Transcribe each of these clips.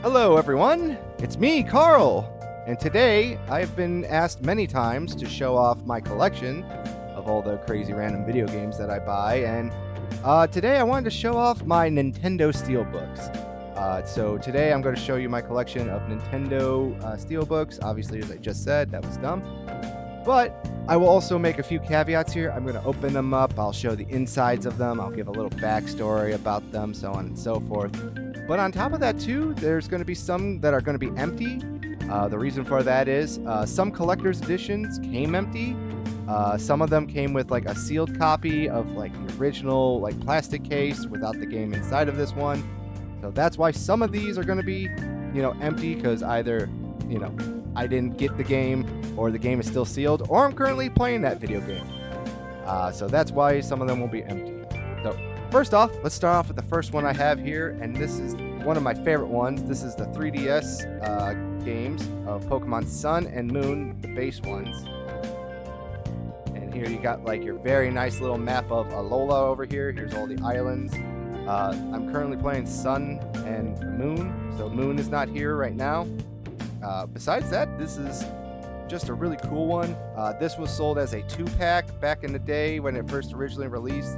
Hello, everyone. It's me, Carl. And today, I've been asked many times to show off my collection of all the crazy random video games that I buy. And today, I wanted to show off my Nintendo Steelbooks. So today, I'm going to show you my collection of Nintendo Steelbooks. Obviously, as I just said, that was dumb. But I will also make a few caveats here. I'm going to open them up. I'll show the insides of them. I'll give a little backstory about them, so on and so forth. But on top of that, too, there's going to be some that are going to be empty. The reason for that is some collector's editions came empty. Some of them came with like a sealed copy of like the original like plastic case without the game inside of this one. So that's why some of these are going to be, empty because either, I didn't get the game or the game is still sealed or I'm currently playing that video game. So that's why some of them will be empty. So first off, let's start off with the first one I have here, and this is one of my favorite ones. This is the 3DS games of Pokemon Sun and Moon, the base ones. And here you got like your very nice little map of Alola over here. Here's all the islands. I'm currently playing Sun and Moon, so Moon is not here right now. Besides that, this is just a really cool one. This was sold as a 2-pack back in the day when it first originally released.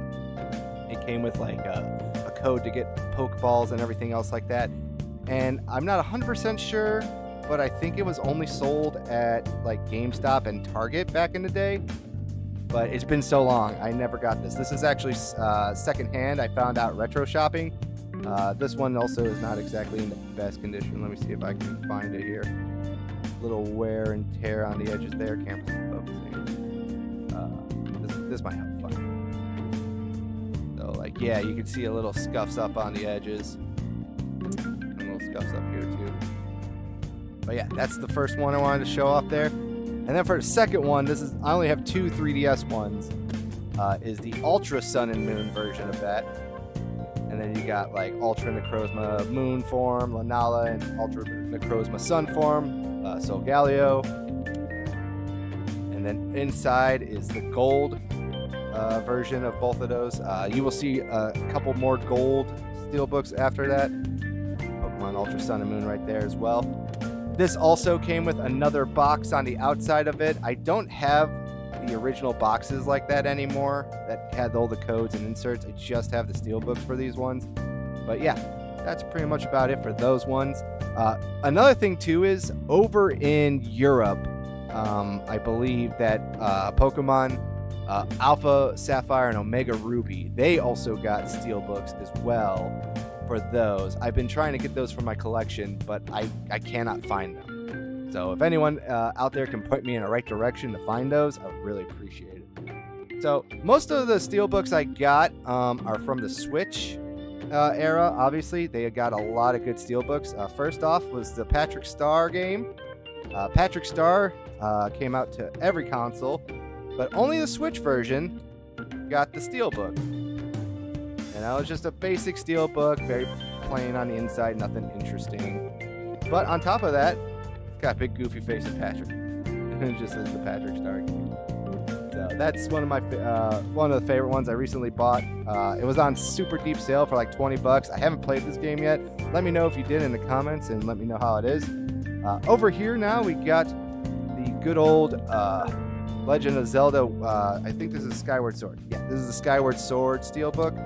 It came with like a code to get Pokeballs and everything else like that. And I'm not 100% sure, but I think it was only sold at like GameStop and Target back in the day. But it's been so long, I never got this. This is actually secondhand. I found out retro shopping. This one also is not exactly in the best condition. Let me see if I can find it here. Little wear and tear on the edges there. Camera's focusing. This might help find it. So, like, yeah, you can see a little scuffs up on the edges. And little scuffs up here, too. But yeah, that's the first one I wanted to show off there. And then for the second one, I only have 2 3DS ones. Is the Ultra Sun and Moon version of that. And then you got like Ultra Necrozma Moon form, Lunala, and Ultra Necrozma Sun form, Solgaleo. And then inside is the gold version of both of those. You will see a couple more gold steelbooks after that. Pokemon Ultra Sun and Moon right there as well. This also came with another box on the outside of it. I don't have the original boxes like that anymore that had all the codes and inserts. I just have the steelbooks for these ones. But yeah, that's pretty much about it for those ones. Another thing too is over in Europe, I believe that Pokemon Alpha Sapphire and Omega Ruby, they also got steelbooks as well for those. I've been trying to get those for my collection, but I cannot find them. So if anyone out there can point me in the right direction to find those, I would really appreciate it. So most of the steelbooks I got are from the Switch era. Obviously, they got a lot of good steelbooks. First off was the Patrick Star game. Patrick Star came out to every console, but only the Switch version got the steelbook. And that was just a basic steelbook, very plain on the inside, nothing interesting. But on top of that, got a big goofy face of Patrick. It just says the Patrick Star game. So that's one of the favorite ones I recently bought. It was on super deep sale for like $20. I haven't played this game yet. Let me know if you did in the comments and let me know how it is. Over here now we got the good old Legend of Zelda. I think this is Skyward Sword. Yeah, this is the Skyward Sword steelbook.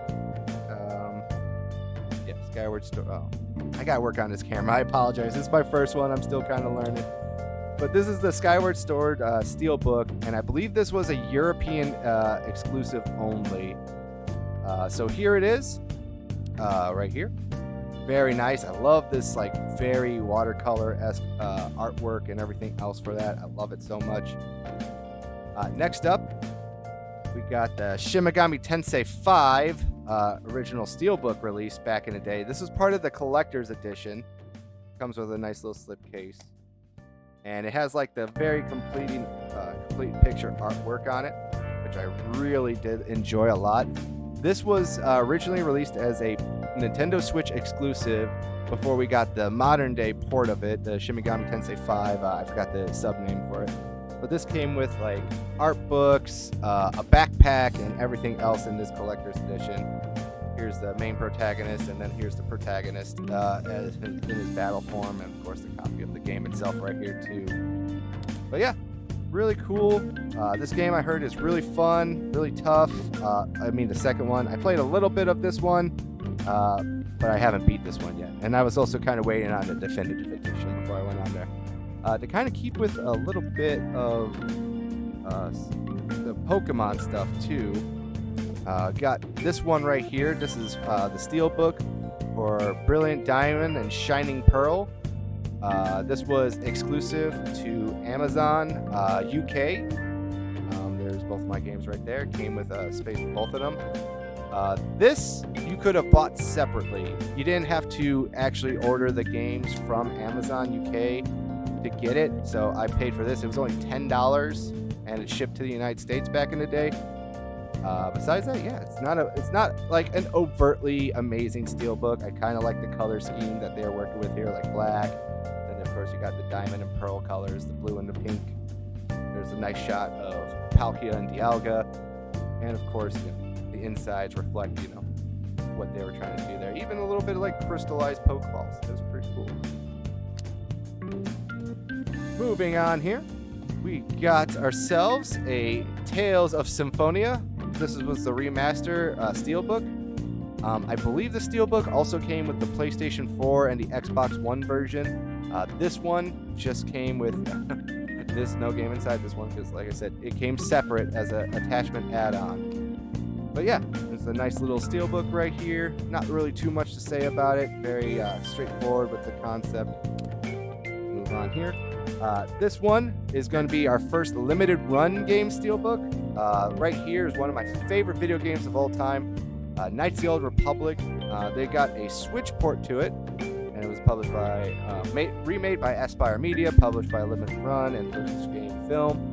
Yeah, Skyward Sword. Oh. I gotta work on this camera. I apologize. This is my first one. I'm still kind of learning. But this is the Skyward Sword steelbook, and I believe this was a European exclusive only. So here it is, right here. Very nice. I love this like very watercolor-esque artwork and everything else for that. I love it so much. Next up, we got the Shin Megami Tensei 5 original steelbook release back in the day. This is part of the collector's edition. Comes with a nice little slipcase, and it has like the very complete picture artwork on it, which I really did enjoy a lot. This was originally released as a Nintendo Switch exclusive before we got the modern day port of it, the Shin Megami Tensei 5. I forgot the sub name for it. But this came with like art books, a backpack, and everything else in this collector's edition. Here's the main protagonist, and then here's the protagonist as in his battle form, and of course the copy of the game itself right here too. But yeah, really cool. This game I heard is really fun, really tough. I mean the second one. I played a little bit of this one, but I haven't beat this one yet. And I was also kind of waiting on the definitive edition before I went on there. To kind of keep with a little bit of the Pokemon stuff too. Got this one right here. This is the Steelbook for Brilliant Diamond and Shining Pearl. This was exclusive to Amazon UK. There's both my games right there. Came with a space for both of them. This you could have bought separately. You didn't have to actually order the games from Amazon UK to get it. So I paid for this. It was only $10 and it shipped to the United States back in the day. Besides that, yeah, it's not like an overtly amazing Steelbook. I kind of like the color scheme that they're working with here, like black. And of course you got the diamond and pearl colors, the blue and the pink. There's a nice shot of Palkia and Dialga. And of course, the insides reflect, what they were trying to do there. Even a little bit of like crystallized Pokeballs. It was pretty cool. Moving on here, we got ourselves a Tales of Symphonia. This was the remaster Steelbook. I believe the Steelbook also came with the PlayStation 4 and the Xbox One version. This one just came with this no game inside this one because, like I said, it came separate as an attachment add-on. But yeah, there's a nice little Steelbook right here. Not really too much to say about it. Very straightforward with the concept. Move on here. This one is going to be our first limited run game Steelbook. Right here is one of my favorite video games of all time, Knights of the Old Republic. They got a Switch port to it, and it was published by, remade by Aspire Media, published by Limited Run and Lucas Game Film.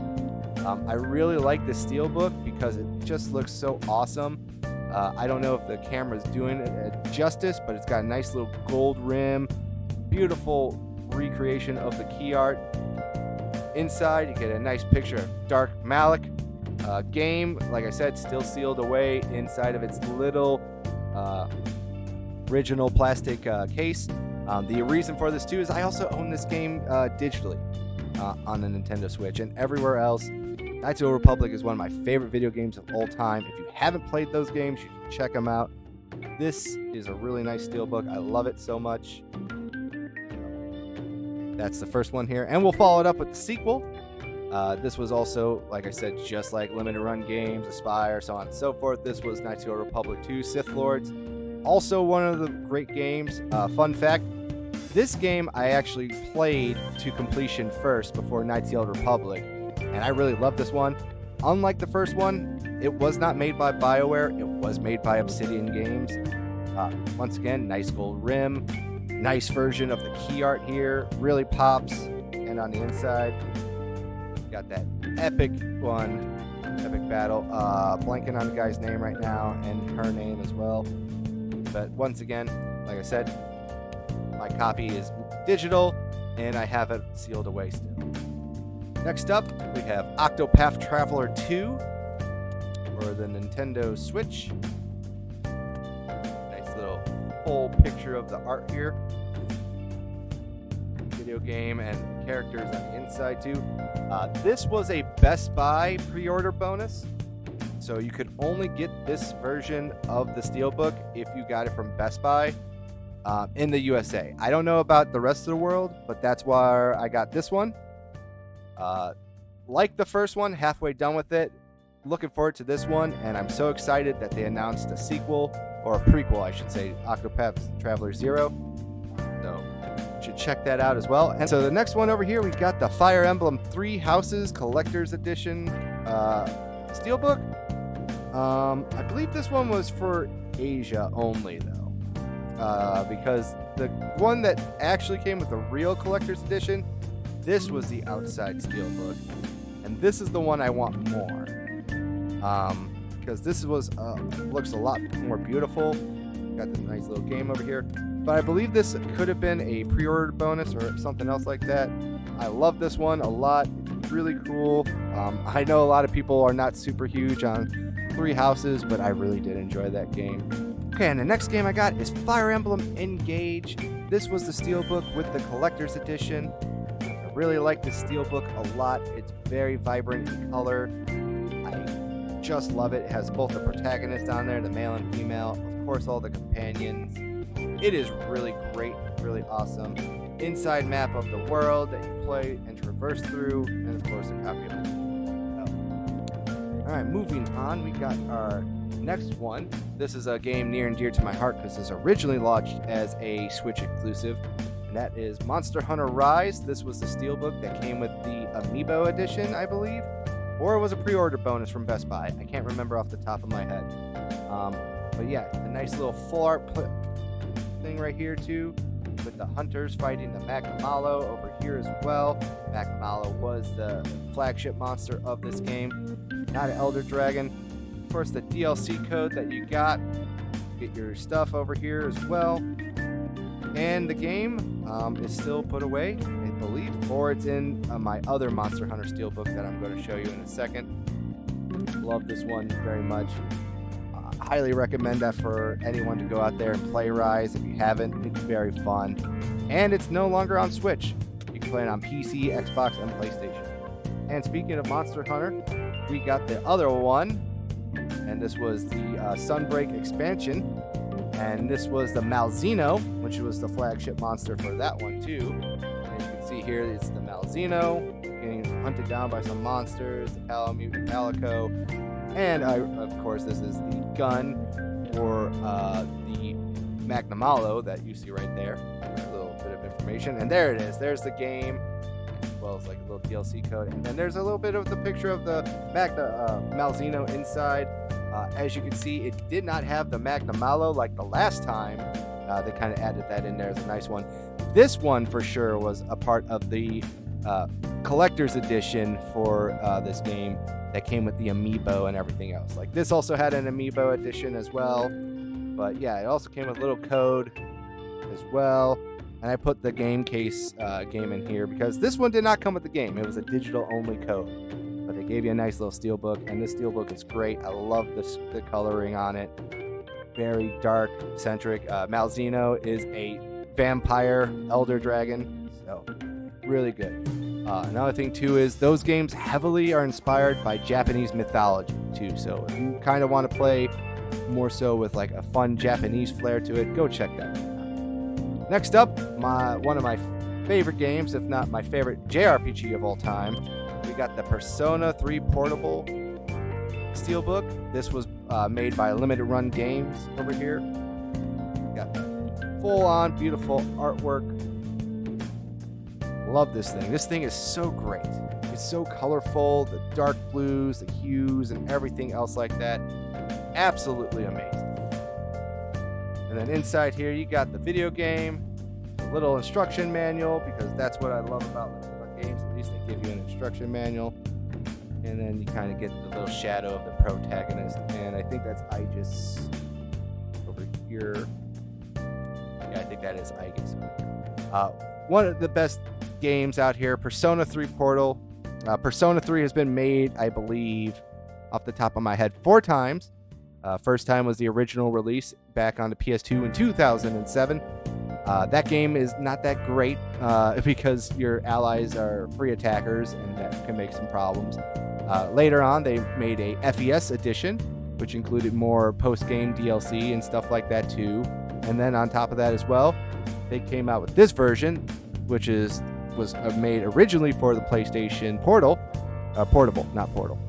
I really like the Steelbook because it just looks so awesome. I don't know if the camera's doing it justice, but it's got a nice little gold rim, beautiful recreation of the key art. Inside, you get a nice picture of Dark Malik. Game, like I said, still sealed away inside of its little original plastic case. The reason for this too is I also own this game digitally on the Nintendo Switch and everywhere else. Knights of the Old Republic is one of my favorite video games of all time. If you haven't played those games, you should check them out. This is a really nice Steelbook. I love it so much. That's the first one here, and we'll follow it up with the sequel. This was also, like I said, just like limited run games, Aspire, so on and so forth. This was Knights of the Old Republic 2, Sith Lords. Also one of the great games. Fun fact, this game I actually played to completion first before Knights of the Old Republic, and I really love this one. Unlike the first one, it was not made by BioWare. It was made by Obsidian Games. Once again, nice gold rim. Nice version of the key art here. Really pops. And on the inside, got that epic battle. Blanking on the guy's name right now and her name as well. But once again, like I said, my copy is digital and I have it sealed away still. Next up, we have Octopath Traveler 2 for the Nintendo Switch. Nice little full picture of the art here. Video game and characters on the inside too. This was a Best Buy pre-order bonus, so you could only get this version of the Steelbook if you got it from Best Buy in the USA. I don't know about the rest of the world, but that's why I got this one. Like the first one, halfway done with it. Looking forward to this one, and I'm so excited that they announced a sequel, or a prequel, I should say, Octopath Traveler 0. So should check that out as well. And so the next one over here, we got the Fire Emblem Three Houses Collector's Edition Steelbook. I believe this one was for Asia only, though, because the one that actually came with the real Collector's Edition, this was the outside Steelbook, and this is the one I want more, because this was looks a lot more beautiful. Got this nice little game over here. But I believe this could have been a pre-order bonus or something else like that. I love this one a lot. It's really cool. I know a lot of people are not super huge on Three Houses, but I really did enjoy that game. Okay, and the next game I got is Fire Emblem Engage. This was the Steelbook with the Collector's Edition. I really like the Steelbook a lot. It's very vibrant in color. I just love it. It has both the protagonists on there, the male and female, of course all the companions. It is really great, really awesome. Inside map of the world that you play and traverse through, and of course a copy of it. Alright, moving on, we got our next one. This is a game near and dear to my heart because this originally launched as a Switch exclusive, and that is Monster Hunter Rise. This was the Steelbook that came with the Amiibo edition, I believe, or it was a pre-order bonus from Best Buy. I can't remember off the top of my head. But yeah, a nice little full art thing right here too, with the hunters fighting the Magnamalo over here as well. Magnamalo was the flagship monster of this game, not an Elder Dragon. Of course, the DLC code that you get your stuff over here as well. And the game is still put away, I believe, or it's in my other Monster Hunter Steelbook that I'm going to show you in a second. Love this one very much. Highly recommend that for anyone to go out there and play Rise. If you haven't, it's very fun. And it's no longer on Switch. You can play it on PC, Xbox, and PlayStation. And speaking of Monster Hunter, we got the other one, and this was the Sunbreak expansion. And this was the Malzeno, which was the flagship monster for that one too. And you can see here, it's the Malzeno getting hunted down by some monsters, the Palamutant Calico. And of course, this is the gun for the Magnamalo that you see right there. A little bit of information. And there it is. There's the game, as well as like a little DLC code. And then there's a little bit of the picture of the Malzeno inside. As you can see, it did not have the Magnamalo like the last time. They kind of added that in there as a nice one. This one for sure was a part of the collector's edition for this game that came with the Amiibo and everything else. Like this also had an Amiibo edition as well. But yeah, it also came with a little code as well. And I put the game case game in here because this one did not come with the game. It was a digital only code. But they gave you a nice little Steelbook, and this Steelbook is great. I love the coloring on it. Very dark, centric. Malzeno is a vampire Elder Dragon, so really good. Another thing too is those games heavily are inspired by Japanese mythology too. So if you kind of want to play more so with like a fun Japanese flair to it, go check that out. Next up, one of my favorite games, if not my favorite JRPG of all time. We got the Persona 3 Portable Steelbook. This was made by Limited Run Games over here. Got full-on beautiful artwork. Love this thing. This thing is so great. It's so colorful, the dark blues, the hues, and everything else like that. Absolutely amazing. And then inside here, you got the video game, a little instruction manual, because that's what I love about games. At least they give you an instruction manual. And then you kind of get the little shadow of the protagonist. And I think that's Aegis over here. Yeah, I think that is Aegis over here. One of the best games out here, Persona 3 Portal. Persona 3 has been made, I believe, off the top of my head, 4 times. First time was the original release back on the PS2 in 2007. That game is not that great because your allies are free attackers, and that can make some problems. Later on, they made a FES edition, which included more post-game DLC and stuff like that too. And then on top of that as well, they came out with this version, which was made originally for the PlayStation Portable, not Portal.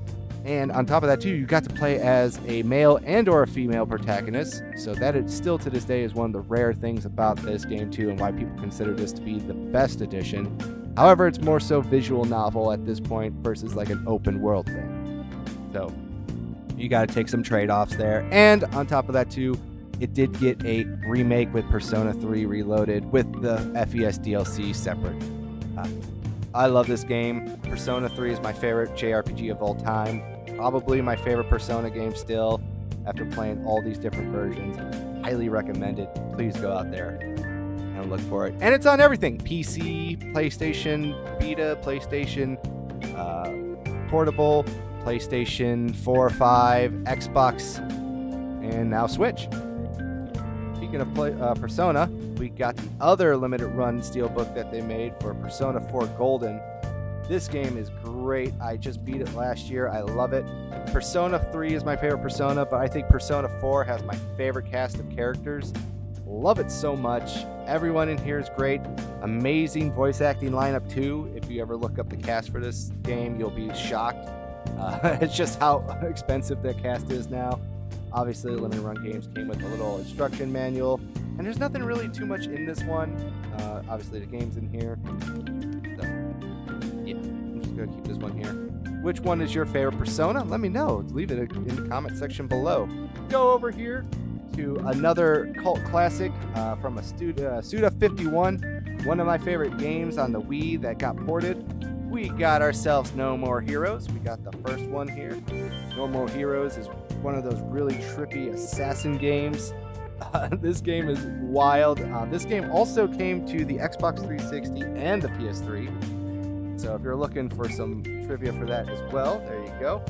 And on top of that too, you got to play as a male and or a female protagonist. So that is still to this day is one of the rare things about this game too, and why people consider this to be the best edition. However, it's more so visual novel at this point versus like an open world thing. So you got to take some trade-offs there. And on top of that too, it did get a remake with Persona 3 Reloaded with the FES DLC separate. I love this game. Persona 3 is my favorite JRPG of all time. Probably my favorite Persona game still, after playing all these different versions. Highly recommend it. Please go out there and look for it. And it's on everything. PC, PlayStation Vita, PlayStation Portable, PlayStation 4, 5, Xbox, and now Switch. speaking of Persona, we got the other limited run Steelbook that they made for Persona 4 Golden. This game is great. I just beat it last year. I love it. Persona 3 is my favorite Persona, but I think Persona 4 has my favorite cast of characters. Love it so much. Everyone in here is great. Amazing voice acting lineup too. If you ever look up the cast for this game, you'll be shocked. It's just how expensive the cast is now. Obviously, limited run games came with a little instruction manual, and there's nothing really too much in this one. Obviously, the game's in here. So, yeah, I'm just gonna keep this one here. Which one is your favorite Persona? Let me know. Leave it in the comment section below. Go over here to another cult classic from a Suda 51, one of my favorite games on the Wii that got ported. We got ourselves No More Heroes. We got the first one here. No More Heroes is one of those really trippy assassin games. This game is wild. This game also came to the Xbox 360 and the PS3. So if you're looking for some trivia for that as well, there you go.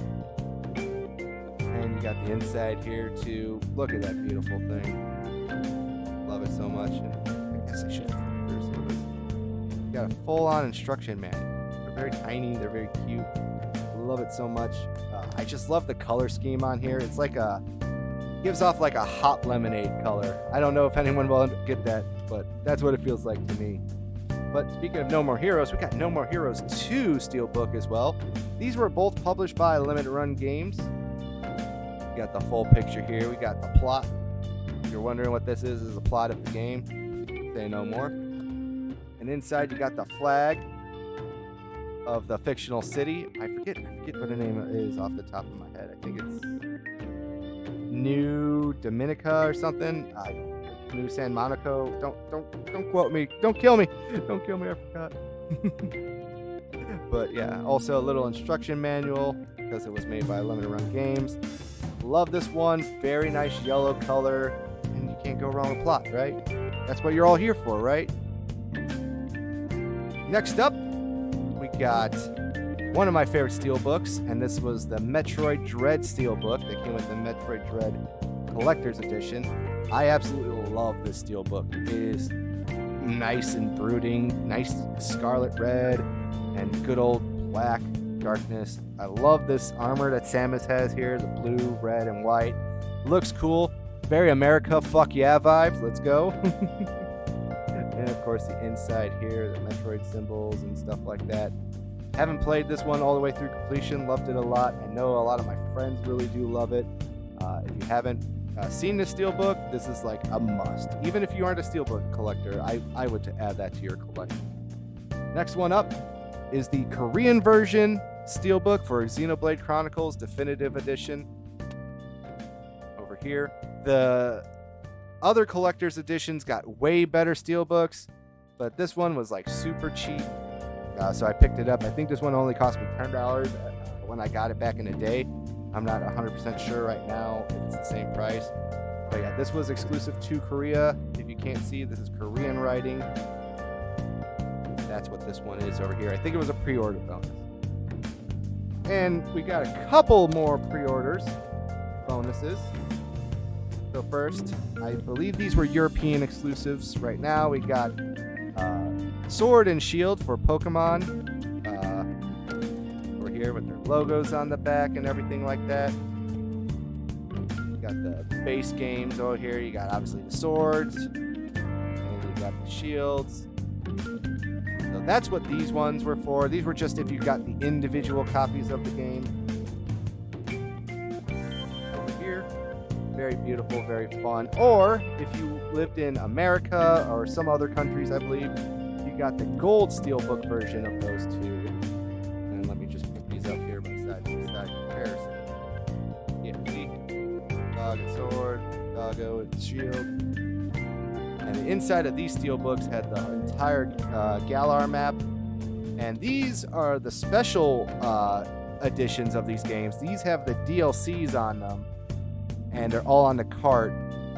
And you got the inside here too. Look at that beautiful thing. Love it so much. And I guess I should flip through some of this. You got a full-on instruction manual. They're very tiny. They're very cute. Love it so much. I just love the color scheme on here. It's like gives off like a hot lemonade color. I don't know if anyone will get that, but that's what it feels like to me. But speaking of No More Heroes, we got No More Heroes 2 Steelbook as well. These were both published by Limited Run Games. We got the full picture here. We got the plot. If you're wondering what this is the plot of the game. Say no more. And inside you got the flag of the fictional city. I forget what the name is off the top of my head. I think it's New Dominica or something. New San Monaco. Don't quote me. Don't kill me. Don't kill me. I forgot. But yeah, also a little instruction manual because it was made by Limited Run Games. Love this one. Very nice yellow color, and you can't go wrong with plot, right? That's what you're all here for, right? Next up, we got one of my favorite Steelbooks, and this was the Metroid Dread Steelbook that came with the Metroid Dread Collector's Edition. I absolutely love this Steelbook. It is nice and brooding, nice scarlet red, and good old black darkness. I love this armor that Samus has here, the blue, red, and white. Looks cool. Very America, fuck yeah vibes. Let's go. And of course the inside here, the Metroid symbols and stuff like that. Haven't played this one all the way through completion. Loved it a lot. I know a lot of my friends really do love it. If you haven't seen the Steelbook, this is like a must. Even if you aren't a Steelbook collector, I would add that to your collection. Next one up is the Korean version Steelbook for Xenoblade Chronicles Definitive Edition. Over here. The other collector's editions got way better Steelbooks, but this one was like super cheap. So I picked it up. I think this one only cost me $10 when I got it back in the day. I'm not 100% sure right now if it's the same price. But yeah, this was exclusive to Korea. If you can't see, this is Korean writing. That's what this one is over here. I think it was a pre-order bonus. And we got a couple more pre-orders bonuses. So first, I believe these were European exclusives. Right now, we got Sword and Shield for Pokemon. Over here with their logos on the back and everything like that. You got the base games over here. You got obviously the swords. And you got the shields. So that's what these ones were for. These were just if you got the individual copies of the game. Over here. Very beautiful, very fun. Or if you lived in America or some other countries, I believe, you got the gold Steelbook version of those two. And let me just put these up here by side comparison. Yeah, see? Dog and sword, doggo and shield. And the inside of these Steelbooks had the entire Galar map. And these are the special editions of these games. These have the DLCs on them. And they're all on the cart.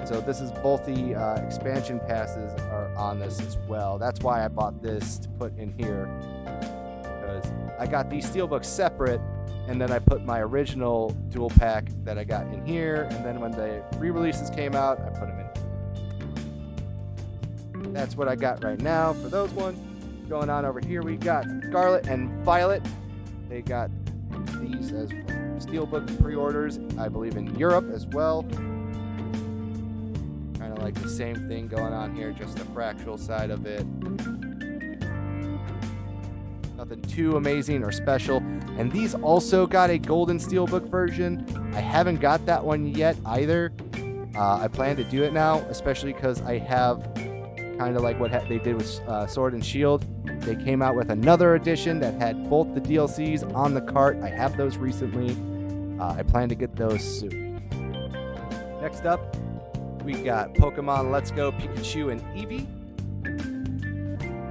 So this is both the expansion passes are on this as well. That's why I bought this to put in here. Because I got these Steelbooks separate, and then I put my original dual pack that I got in here. And then when the re-releases came out, I put them in. that's what I got right now for those ones. Going on over here, we got Scarlet and Violet. They got these as Steelbook pre-orders, I believe, in Europe as well. Kind of like the same thing going on here, just the fractal side of it. Nothing too amazing or special. And these also got a golden Steelbook version. I haven't got that one yet either. I plan to do it now, especially because I have kind of like what they did with Sword and Shield. They came out with another edition that had both the DLCs on the cart. I have those recently. I plan to get those soon. Next up, we got Pokemon Let's Go Pikachu and Eevee.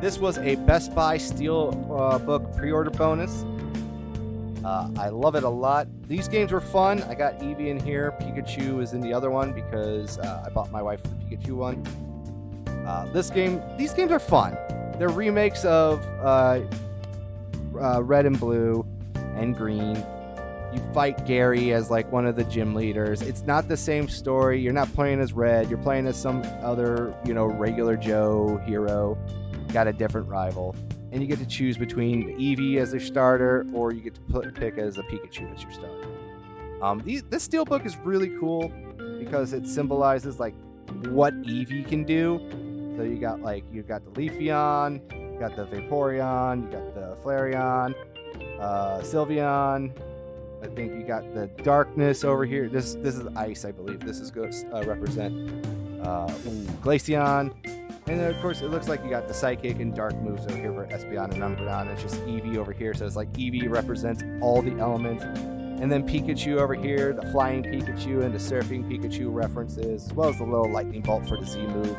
This was a Best Buy Steelbook pre-order bonus. I love it a lot. These games were fun. I got Eevee in here. Pikachu is in the other one because I bought my wife the Pikachu one. These games are fun. They're remakes of Red and Blue and Green. You fight Gary as like one of the gym leaders. It's not the same story. You're not playing as Red. You're playing as some other, regular Joe hero. Got a different rival. And you get to choose between the Eevee as your starter, or you get to pick as a Pikachu as your starter. This Steelbook is really cool because it symbolizes like what Eevee can do. So you've got the Leafeon, you got the Vaporeon, you got the Flareon, Sylveon. I think you got the Darkness over here. This is Ice, I believe. This is going to represent Glaceon. And then, of course, it looks like you got the Psychic and Dark moves over here for Espeon and Umbreon. It's just Eevee over here. So it's like Eevee represents all the elements. And then Pikachu over here, the Flying Pikachu and the Surfing Pikachu references, as well as the little Lightning Bolt for the Z move.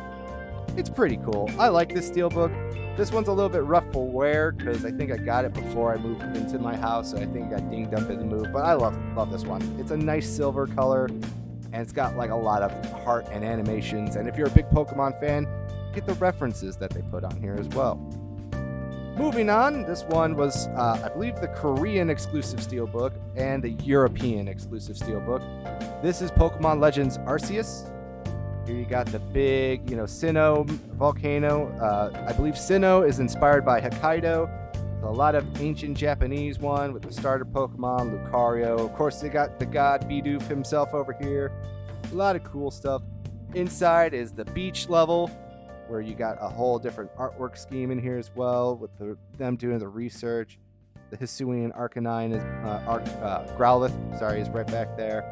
It's pretty cool. I like this Steelbook. This one's a little bit rough for wear because I think I got it before I moved into my house. So I think I got dinged up in the move. But I love this one. It's a nice silver color. And it's got like a lot of heart and animations. And if you're a big Pokemon fan, get the references that they put on here as well. Moving on, this one was, I believe, the Korean exclusive Steelbook and the European exclusive Steelbook. This is Pokemon Legends Arceus. Here you got the big, Sinnoh volcano. I believe Sinnoh is inspired by Hokkaido. A lot of ancient Japanese one with the starter Pokemon, Lucario. Of course, they got the god Bidoof himself over here. A lot of cool stuff. Inside is the beach level, where you got a whole different artwork scheme in here as well, with them doing the research. The Hisuian Arcanine is Growlithe, is right back there.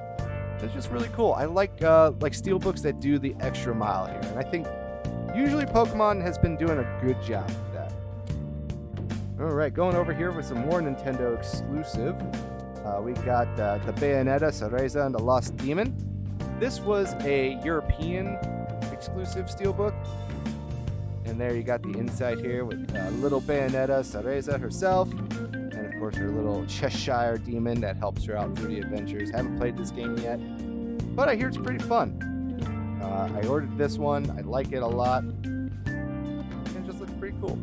It's just really cool. I like Steelbooks that do the extra mile here, and I think usually Pokemon has been doing a good job with that. All right, going over here with some more Nintendo exclusive. We got the Bayonetta, Cereza, and the Lost Demon. This was a European exclusive Steelbook. And there you got the inside here with little Bayonetta, Cereza herself, and of course her little Cheshire demon that helps her out through the adventures. Haven't played this game yet, but I hear it's pretty fun. I ordered this one. I like it a lot. It just looks pretty cool.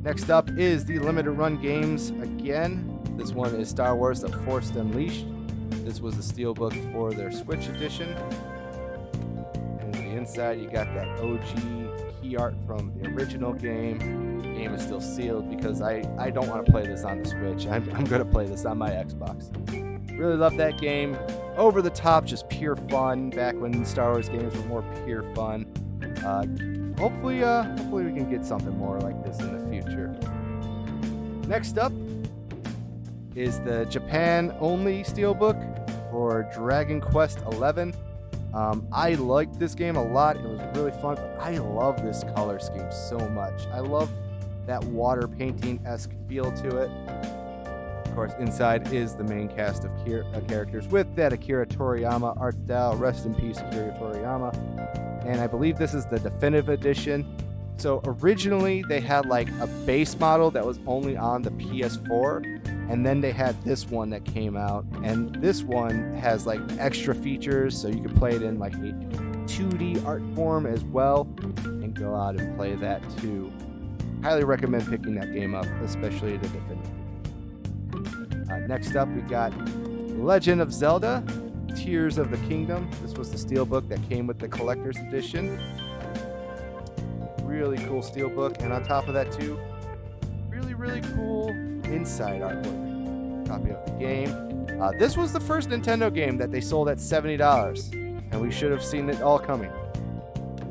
Next up is the limited run games again. This one is Star Wars: The Force Unleashed. This was the Steelbook for their Switch edition. Inside you got that OG key art from the original game. The game is still sealed because I don't want to play this on the Switch. I'm going to play this on my Xbox. Really love that game. Over the top, just pure fun. Back when Star Wars games were more pure fun. Hopefully we can get something more like this in the future. Next up is the Japan only Steelbook for Dragon Quest XI. I liked this game a lot. It was really fun. But I love this color scheme so much. I love that water painting-esque feel to it. Of course, inside is the main cast of characters with that Akira Toriyama art style. Rest in peace, Akira Toriyama. And I believe this is the definitive edition. So originally they had like a base model that was only on the PS4. And then they had this one that came out, and this one has like extra features, so you can play it in like a 2D art form as well, and go out and play that too. Highly recommend picking that game up, especially the definitive. Next up, we got Legend of Zelda Tears of the Kingdom. This was the Steelbook that came with the collector's edition. Really cool Steelbook, and on top of that too, really cool inside artwork. Copy of the game. This was the first Nintendo game that they sold at $70, and we should have seen it all coming.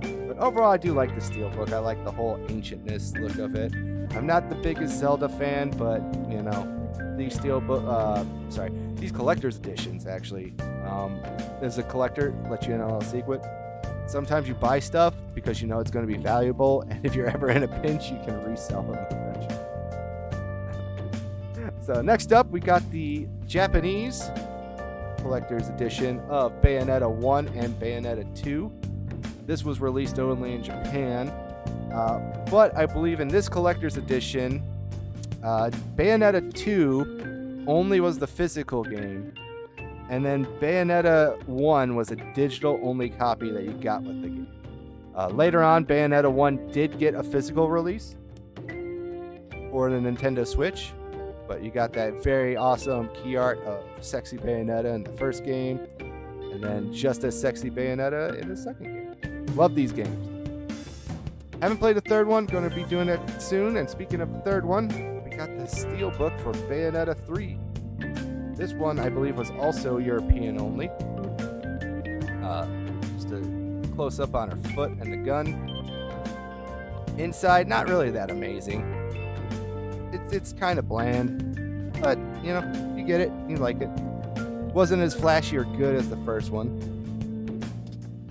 But overall, I do like the Steelbook. I like the whole ancientness look of it. I'm not the biggest Zelda fan, but you know, these these collector's editions actually. As a collector, let you in on a secret. Sometimes you buy stuff because you know it's going to be valuable, and if you're ever in a pinch, you can resell them eventually. So next up, we got the Japanese collector's edition of Bayonetta 1 and Bayonetta 2. This was released only in Japan, but I believe in this collector's edition, Bayonetta 2 only was the physical game, and then Bayonetta 1 was a digital-only copy that you got with the game. Later on, Bayonetta 1 did get a physical release for the Nintendo Switch, but you got that very awesome key art of sexy Bayonetta in the first game, and then just as sexy Bayonetta in the second game. Love these games. Haven't played the third one, going to be doing it soon, and speaking of the third one, we got the Steelbook for Bayonetta 3. This one, I believe, was also European only. Just a close-up on her foot and the gun. Inside, not really that amazing. It's kind of bland, but, you know, you get it, you like it. Wasn't as flashy or good as the first one.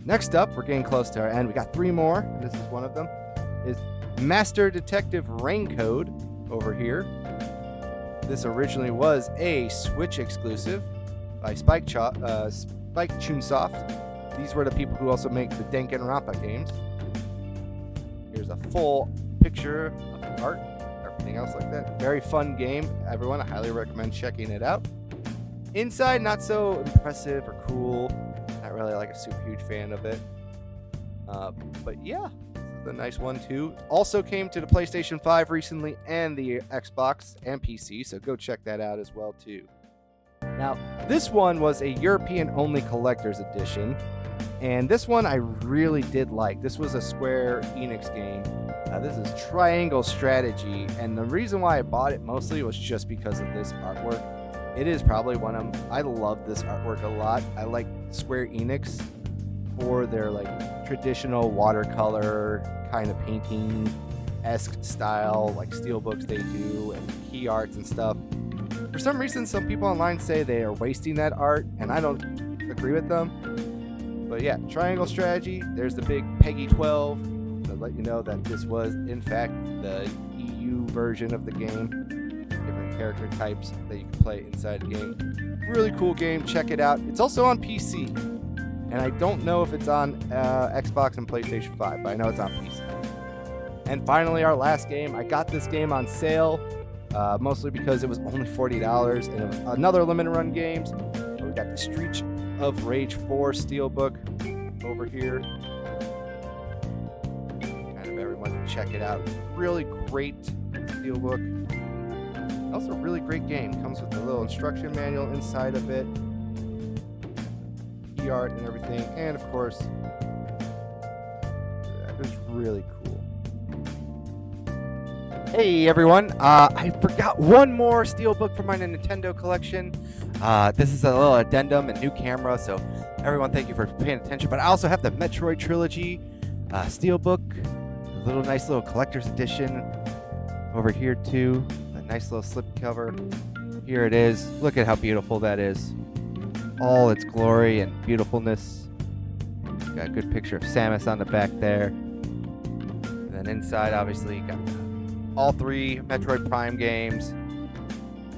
Next up, we're getting close to our end. We got 3 more, and this is one of them, is Master Detective Raincode over here. This originally was a Switch exclusive by Spike Chunsoft. These were the people who also make the Danganronpa games. Here's a full picture of the art, everything else like that. Very fun game, everyone. I highly recommend checking it out. Inside, not so impressive or cool. Not really like a super huge fan of it. But yeah, this is a nice one too. Also came to the PlayStation 5 recently and the Xbox and PC, so go check that out as well too. Now, this one was a European-only collector's edition, and this one I really did like. This was a Square Enix game. This is Triangle Strategy, and the reason why I bought it mostly was just because of this artwork. It is probably I love this artwork a lot. I like Square Enix for their like traditional watercolor kind of painting-esque style, like steelbooks they do, and key arts and stuff. For some reason, some people online say they are wasting that art, and I don't agree with them. But yeah, Triangle Strategy, there's the big Peggy 12 to let you know that this was, in fact, the EU version of the game. Different character types that you can play inside the game. Really cool game, check it out. It's also on PC, and I don't know if it's on Xbox and PlayStation 5, but I know it's on PC. And finally, our last game. I got this game on sale. Mostly because it was only $40 and it was another limited run games. We got the Streets of Rage 4 Steelbook over here. Kind of everyone can check it out. Really great Steelbook. Also a really great game. Comes with a little instruction manual inside of it. Key art and everything. And of course, that is really cool. Hey everyone, I forgot one more Steelbook from my Nintendo collection. This is a little addendum and new camera, so everyone thank you for paying attention. But I also have the Metroid Trilogy Steelbook, a nice little collector's edition over here too. A nice little slipcover. Here it is. Look at how beautiful that is. All its glory and beautifulness. Got a good picture of Samus on the back there. And then inside, obviously, you got all 3 Metroid Prime games,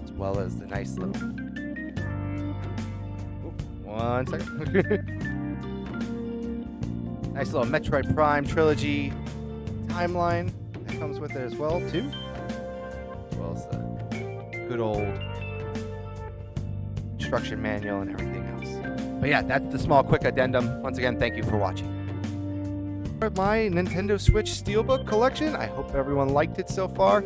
as well as the nice little... one second. Nice little Metroid Prime trilogy timeline that comes with it as well, too. As well as the good old instruction manual and everything else. But yeah, that's the small quick addendum. Once again, thank you for watching. My Nintendo Switch Steelbook collection. I hope everyone liked it so far.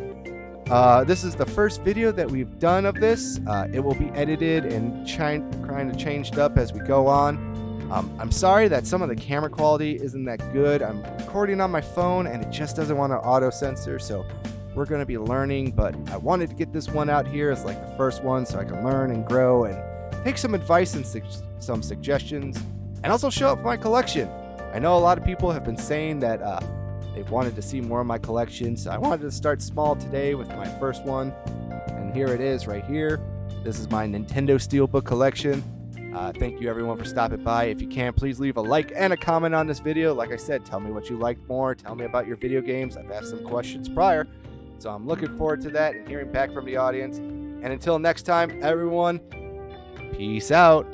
This is the first video that we've done of this. It will be edited and kind of changed up as we go on. I'm sorry that some of the camera quality isn't that good. I'm recording on my phone and it just doesn't want to auto censor, so we're going to be learning, but I wanted to get this one out here as like the first one so I can learn and grow and take some advice and some suggestions, and also show up my collection. I know a lot of people have been saying that they've wanted to see more of my collection, so I wanted to start small today with my first one, and here it is right here. This is my Nintendo Steelbook collection. Thank you everyone for stopping by. If you can, please leave a like and a comment on this video. Like I said, tell me what you liked more. Tell me about your video games. I've asked some questions prior, so I'm looking forward to that and hearing back from the audience. And until next time, everyone, peace out.